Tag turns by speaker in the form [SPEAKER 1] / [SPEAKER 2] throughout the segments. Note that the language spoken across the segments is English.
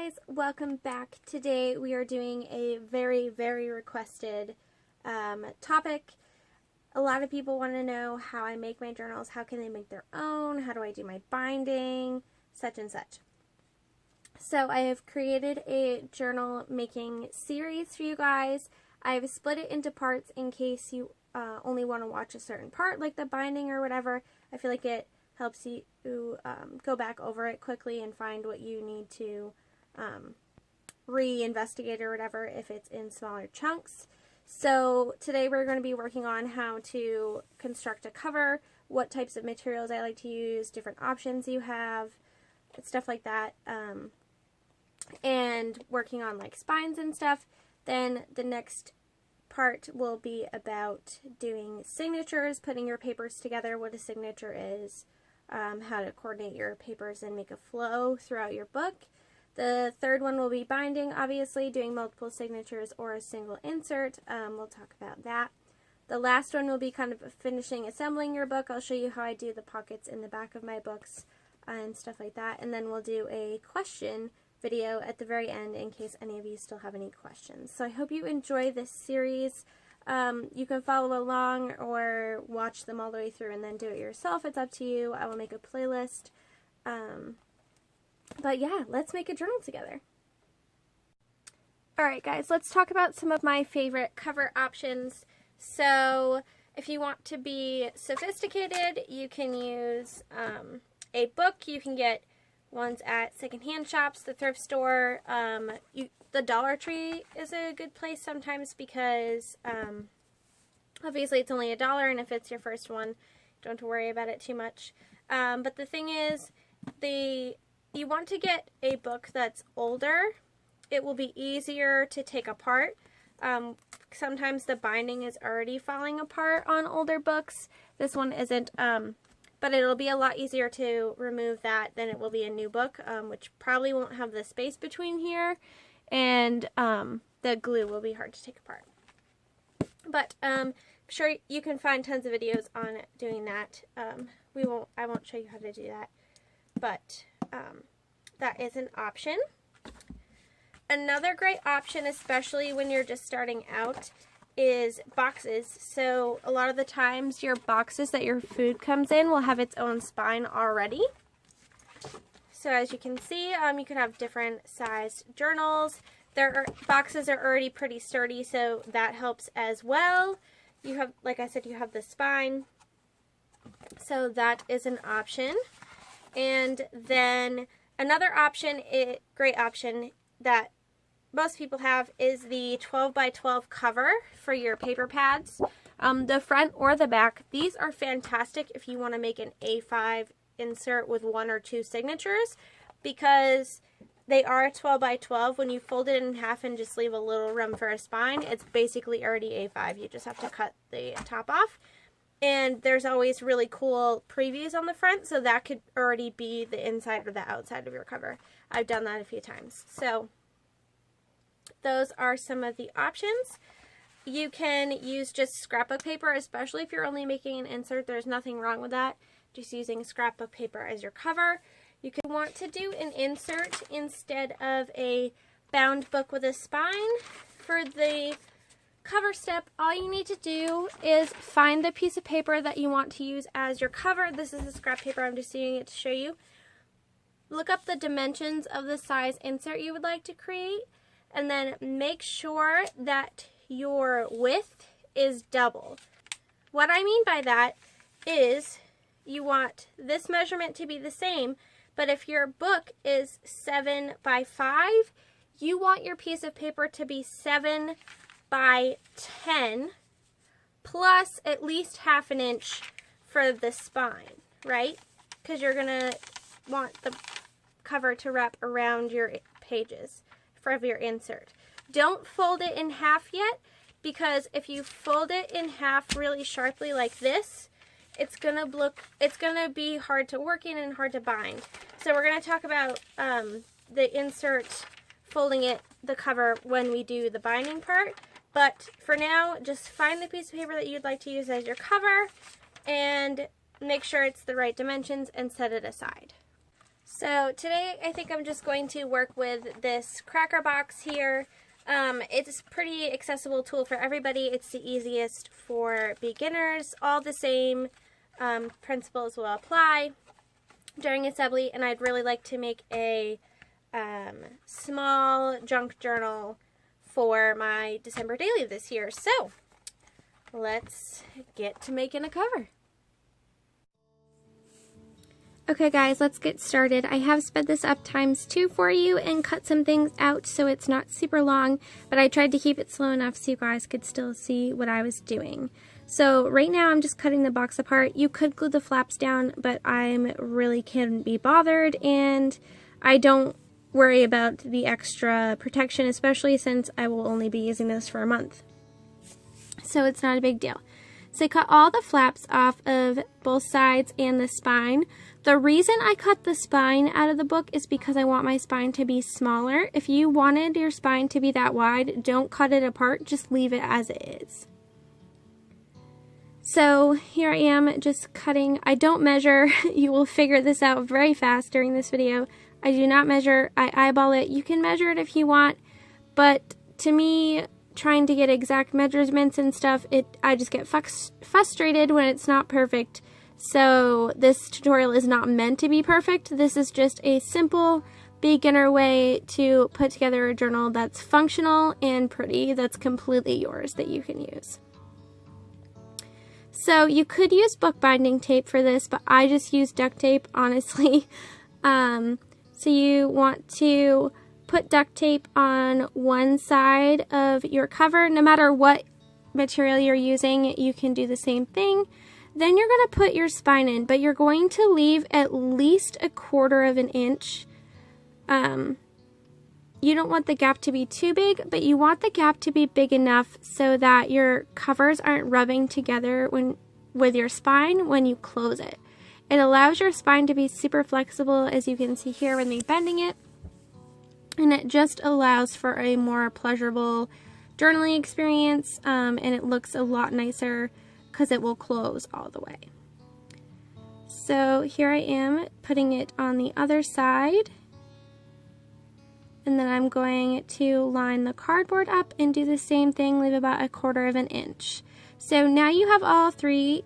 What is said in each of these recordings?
[SPEAKER 1] guys, welcome back. Today we are doing a very requested topic. A lot of people want to know how I make my journals, how can they make their own, how do I do my binding, such and such. So I have created a journal making series for you guys. I've split it into parts in case you only want to watch a certain part, like the binding or whatever. I feel like it helps you go back over it quickly and find what you need to re-investigate or whatever if it's in smaller chunks. So today we're going to be working on how to construct a cover, what types of materials I like to use, different options you have, stuff like that, and working on like spines and stuff. Then the next part will be about doing signatures, putting your papers together, what a signature is, how to coordinate your papers and make a flow throughout your book. The third one will be binding, obviously, doing multiple signatures or a single insert. We'll talk about that. The last one will be kind of finishing assembling your book. I'll show you how I do the pockets in the back of my books and stuff like that. And then we'll do a question video at the very end in case any of you still have any questions. So I hope you enjoy this series. You can follow along or watch them all the way through and then do it yourself. It's up to you. I will make a playlist. But yeah, let's make a journal together. Alright guys, let's talk about some of my favorite cover options. So if you want to be sophisticated, you can use a book. You can get ones at secondhand shops, the thrift store. The Dollar Tree is a good place sometimes because obviously it's only $1, and if it's your first one, don't have to worry about it too much. But the thing is, you want to get a book that's older. It will be easier to take apart. Sometimes the binding is already falling apart on older books. This one isn't, but it'll be a lot easier to remove that than it will be a new book, which probably won't have the space between here, and the glue will be hard to take apart. But I'm sure you can find tons of videos on doing that. I won't show you how to do that, but that is an option. Another great option, especially when you're just starting out, is boxes. So a lot of the times your boxes that your food comes in will have its own spine already. So as you can see, you could have different sized journals. Boxes are already pretty sturdy, so that helps as well. You have, like I said, you have the spine, so that is an option. And then another option, great option that most people have, is the 12 by 12 cover for your paper pads. The front or the back. These are fantastic if you want to make an A5 insert with 1 or 2 signatures, because they are 12 by 12. When you fold it in half and just leave a little room for a spine, it's basically already A5. You just have to cut the top off. And there's always really cool previews on the front, so that could already be the inside or the outside of your cover. I've done that a few times. So those are some of the options. You can use just scrapbook paper, especially if you're only making an insert. There's nothing wrong with that. Just using scrapbook paper as your cover. You can want to do an insert instead of a bound book with a spine. For the cover step, all you need to do is find the piece of paper that you want to use as your cover. This is the scrap paper. I'm just using it to show you. Look up the dimensions of the size insert you would like to create, and then make sure that your width is double. What I mean by that is you want this measurement to be the same, but if your book is 7 by 5, you want your piece of paper to be 7 by 10 plus at least ½ an inch for the spine, right? Because you're gonna want the cover to wrap around your pages for your insert. Don't fold it in half yet, because if you fold it in half really sharply like this, it's gonna be hard to work in and hard to bind. So we're gonna talk about the insert, folding the cover when we do the binding part. But for now, just find the piece of paper that you'd like to use as your cover and make sure it's the right dimensions and set it aside. So today I think I'm just going to work with this cracker box here. It's a pretty accessible tool for everybody. It's the easiest for beginners. All the same principles will apply during assembly, and I'd really like to make a small junk journal for my December daily this year. So let's get to making a cover. Okay guys, let's get started. I have sped this up ×2 for you and cut some things out so it's not super long, but I tried to keep it slow enough so you guys could still see what I was doing. So right now I'm just cutting the box apart. You could glue the flaps down, but I really can't be bothered, and I don't worry about the extra protection, especially since I will only be using this for a month. So it's not a big deal. So I cut all the flaps off of both sides and the spine. The reason I cut the spine out of the book is because I want my spine to be smaller. If you wanted your spine to be that wide, don't cut it apart, just leave it as it is. So here I am just cutting. I don't measure. You will figure this out very fast during this video. I do not measure. I eyeball it. You can measure it if you want, but to me, trying to get exact measurements and stuff, I just get frustrated when it's not perfect. So this tutorial is not meant to be perfect. This is just a simple beginner way to put together a journal that's functional and pretty, that's completely yours, that you can use. So you could use bookbinding tape for this, but I just use duct tape, honestly. So you want to put duct tape on one side of your cover. No matter what material you're using, you can do the same thing. Then you're going to put your spine in, but you're going to leave at least 1/4 of an inch. You don't want the gap to be too big, but you want the gap to be big enough so that your covers aren't rubbing together with your spine when you close it. It allows your spine to be super flexible, as you can see here when they're bending it. And it just allows for a more pleasurable journaling experience, and it looks a lot nicer because it will close all the way. So here I am putting it on the other side, and then I'm going to line the cardboard up and do the same thing, leave about 1/4 of an inch. So now you have all 3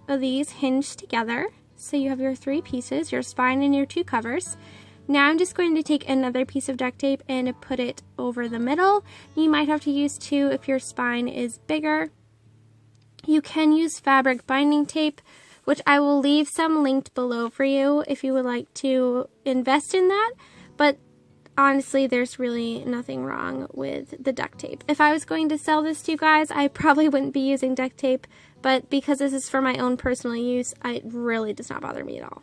[SPEAKER 1] of these hinged together. So you have your 3 pieces, your spine and your 2 covers. Now I'm just going to take another piece of duct tape and put it over the middle. You might have to use 2 if your spine is bigger. You can use fabric binding tape, which I will leave some linked below for you if you would like to invest in that. But honestly, there's really nothing wrong with the duct tape. If I was going to sell this to you guys, I probably wouldn't be using duct tape, but because this is for my own personal use, it really does not bother me at all.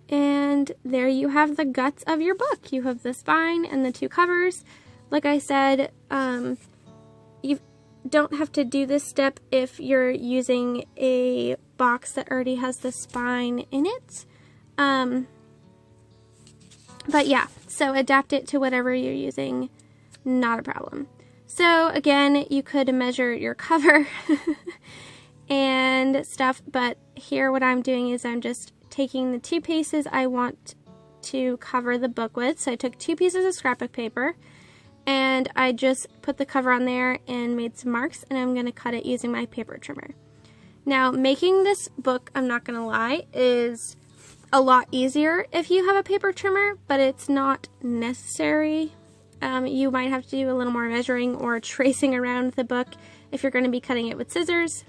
[SPEAKER 1] And there you have the guts of your book. You have the spine and the 2 covers. Like I said, you don't have to do this step if you're using a box that already has the spine in it. But yeah, so adapt it to whatever you're using, not a problem. So again, you could measure your cover and stuff, but here what I'm doing is I'm just taking the 2 pieces I want to cover the book with. So I took 2 pieces of scrapbook paper and I just put the cover on there and made some marks, and I'm going to cut it using my paper trimmer. Now, making this book, I'm not going to lie, is a lot easier if you have a paper trimmer, but it's not necessary. You might have to do a little more measuring or tracing around the book if you're going to be cutting it with scissors.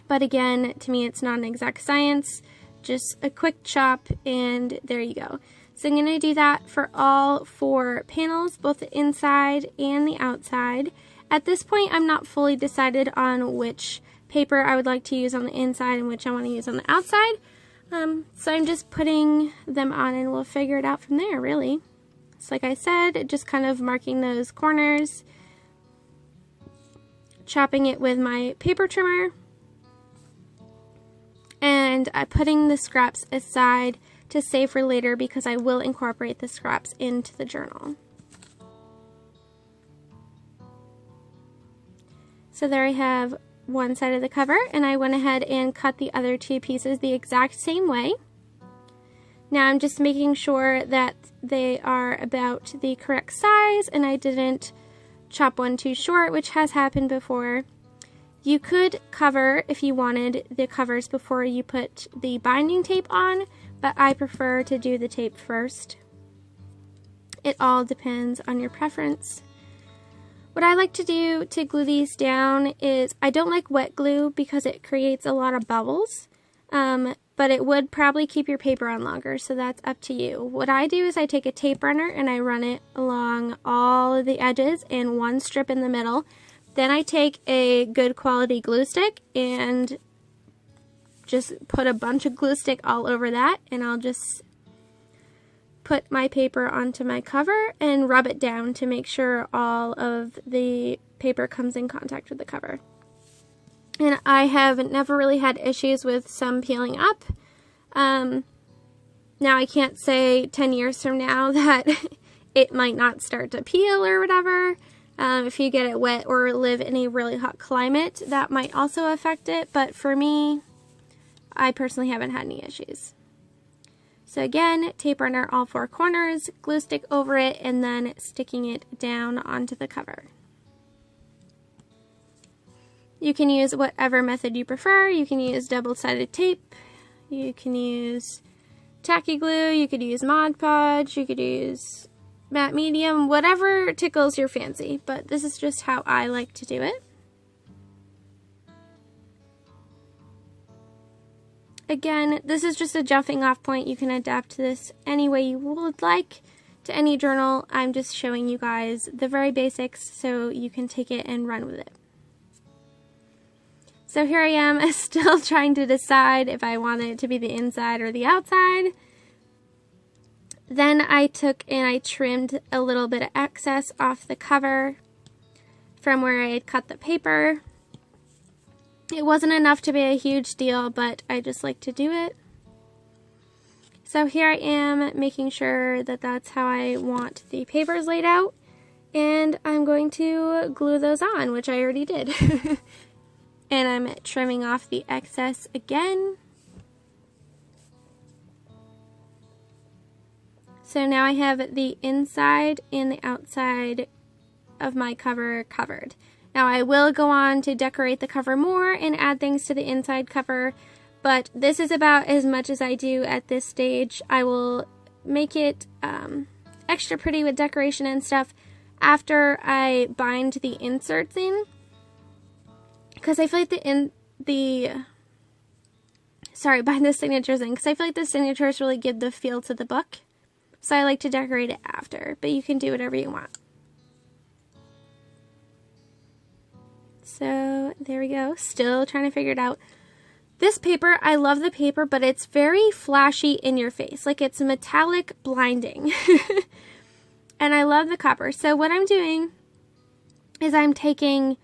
[SPEAKER 1] But again, to me, it's not an exact science. Just a quick chop, and there you go. So I'm going to do that for all 4 panels, both the inside and the outside. At this point, I'm not fully decided on which paper I would like to use on the inside and which I want to use on the outside. So I'm just putting them on, and we'll figure it out from there, really. So like I said, just kind of marking those corners, chopping it with my paper trimmer, and I'm putting the scraps aside to save for later because I will incorporate the scraps into the journal. So there I have one side of the cover, and I went ahead and cut the other two pieces the exact same way. Now I'm just making sure that they are about the correct size and I didn't chop one too short, which has happened before. You could cover, if you wanted, the covers before you put the binding tape on, but I prefer to do the tape first. It all depends on your preference. What I like to do to glue these down is, I don't like wet glue because it creates a lot of bubbles. But it would probably keep your paper on longer, so that's up to you. What I do is I take a tape runner and I run it along all of the edges and one strip in the middle. Then I take a good quality glue stick and just put a bunch of glue stick all over that, and I'll just put my paper onto my cover and rub it down to make sure all of the paper comes in contact with the cover. And I have never really had issues with some peeling up. Now I can't say 10 years from now that it might not start to peel or whatever. If you get it wet or live in a really hot climate, that might also affect it. But for me, I personally haven't had any issues. So again, tape runner all four corners, glue stick over it, and then sticking it down onto the cover. You can use whatever method you prefer. You can use double-sided tape, you can use tacky glue, you could use Mod Podge, you could use matte medium, whatever tickles your fancy, but this is just how I like to do it. Again, this is just a jumping off point. You can adapt this any way you would like to any journal. I'm just showing you guys the very basics so you can take it and run with it. So here I am, still trying to decide if I want it to be the inside or the outside. Then I took and I trimmed a little bit of excess off the cover from where I had cut the paper. It wasn't enough to be a huge deal, but I just like to do it. So here I am making sure that that's how I want the papers laid out. And I'm going to glue those on, which I already did. And I'm trimming off the excess again. So now I have the inside and the outside of my cover covered. Now I will go on to decorate the cover more and add things to the inside cover, but this is about as much as I do at this stage. I will make it extra pretty with decoration and stuff after I bind the inserts in. Because I feel like bind the signatures in, because I feel like the signatures really give the feel to the book. So I like to decorate it after, but you can do whatever you want. So there we go, still trying to figure it out. This paper, I love the paper, but it's very flashy in your face, like it's metallic blinding. And I love the copper. So what I'm doing is I'm taking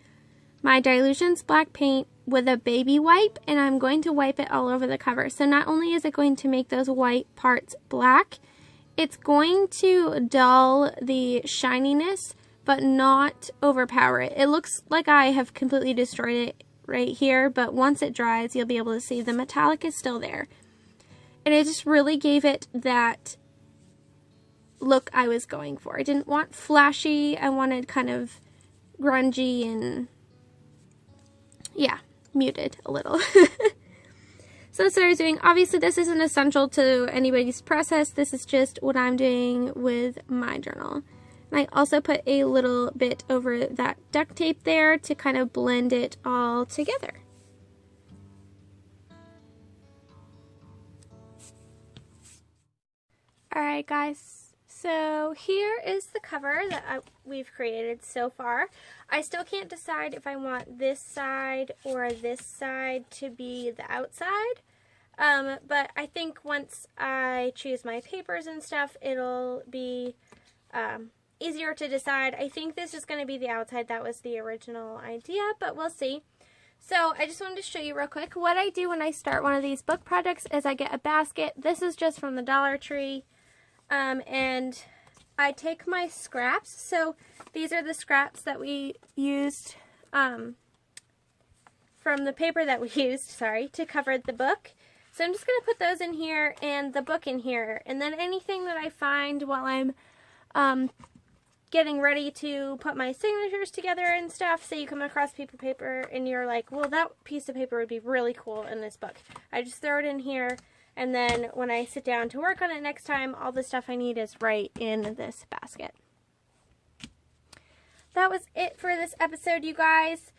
[SPEAKER 1] my Dilutions black paint with a baby wipe, and I'm going to wipe it all over the cover. So not only is it going to make those white parts black, it's going to dull the shininess, but not overpower it. It looks like I have completely destroyed it right here, but once it dries, you'll be able to see the metallic is still there. And it just really gave it that look I was going for. I didn't want flashy, I wanted kind of grungy and yeah, muted a little. So that's what I was doing. Obviously, this isn't essential to anybody's process. This is just what I'm doing with my journal. And I also put a little bit over that duct tape there to kind of blend it all together. Alright guys, so here is the cover that we've created so far. I still can't decide if I want this side or this side to be the outside, but I think once I choose my papers and stuff, it'll be easier to decide. I think this is going to be the outside. That was the original idea, but we'll see. So I just wanted to show you real quick what I do when I start one of these book projects is I get a basket. This is just from the Dollar Tree. And I take my scraps. So these are the scraps that we used from the paper that we used, sorry, to cover the book. So I'm just going to put those in here and the book in here. And then anything that I find while I'm getting ready to put my signatures together and stuff. Say you come across a piece of paper and you're like, well, that piece of paper would be really cool in this book. I just throw it in here, and then when I sit down to work on it next time, all the stuff I need is right in this basket. That was it for this episode, you guys.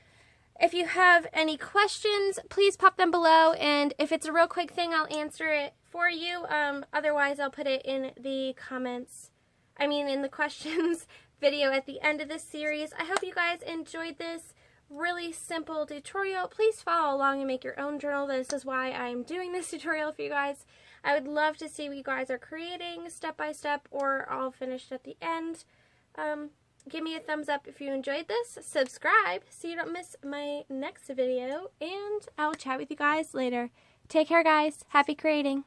[SPEAKER 1] If you have any questions, please pop them below, and if it's a real quick thing, I'll answer it for you. Otherwise, I'll put it in the comments, in the questions video at the end of this series. I hope you guys enjoyed this really simple tutorial. Please follow along and make your own journal. This is why I'm doing this tutorial for you guys. I would love to see what you guys are creating step by step or all finished at the end. Give me a thumbs up if you enjoyed this. Subscribe so you don't miss my next video, and I'll chat with you guys later. Take care, guys. Happy creating.